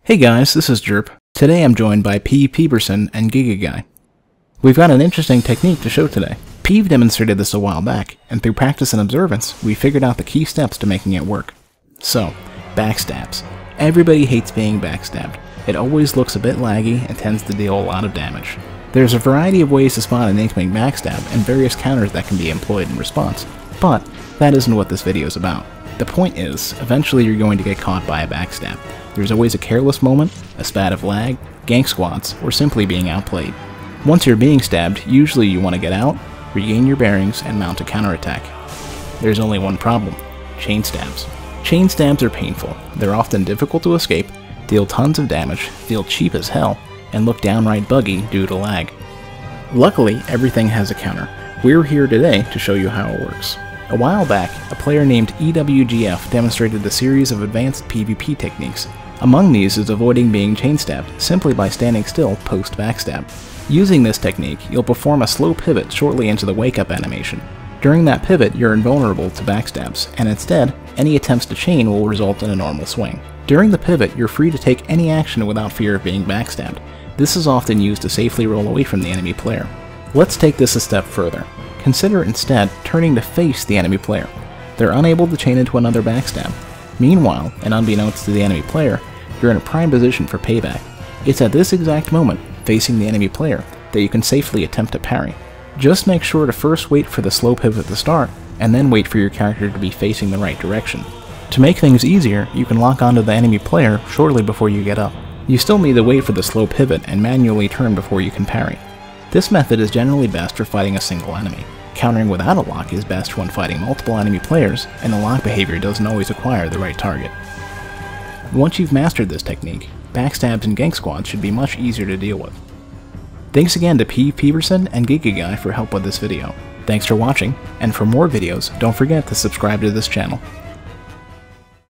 Hey guys, this is Jerp. Today I'm joined by Peeve Peeverson and Gigaguy. We've got an interesting technique to show today. Peeve demonstrated this a while back, and through practice and observance, we figured out the key steps to making it work. So, backstabs. Everybody hates being backstabbed. It always looks a bit laggy and tends to deal a lot of damage. There's a variety of ways to spot an incoming backstab and various counters that can be employed in response, but that isn't what this video is about. The point is, eventually you're going to get caught by a backstab. There's always a careless moment, a spat of lag, gank squats, or simply being outplayed. Once you're being stabbed, usually you want to get out, regain your bearings, and mount a counterattack. There's only one problem: chainstabs. Chainstabs are painful, they're often difficult to escape, deal tons of damage, feel cheap as hell, and look downright buggy due to lag. Luckily, everything has a counter. We're here today to show you how it works. A while back, a player named EWGF demonstrated a series of advanced PvP techniques. Among these is avoiding being chainstabbed simply by standing still post-backstab. Using this technique, you'll perform a slow pivot shortly into the wake-up animation. During that pivot, you're invulnerable to backstabs, and instead, any attempts to chain will result in a normal swing. During the pivot, you're free to take any action without fear of being backstabbed. This is often used to safely roll away from the enemy player. Let's take this a step further. Consider instead turning to face the enemy player. They're unable to chain into another backstab. Meanwhile, and unbeknownst to the enemy player, you're in a prime position for payback. It's at this exact moment, facing the enemy player, that you can safely attempt to parry. Just make sure to first wait for the slow pivot to start, and then wait for your character to be facing the right direction. To make things easier, you can lock onto the enemy player shortly before you get up. You still need to wait for the slow pivot and manually turn before you can parry. This method is generally best for fighting a single enemy. Countering without a lock is best when fighting multiple enemy players, and the lock behavior doesn't always acquire the right target. Once you've mastered this technique, backstabs and gank squads should be much easier to deal with. Thanks again to Peeve Peeverson and Gigaguy for help with this video. Thanks for watching, and for more videos, don't forget to subscribe to this channel.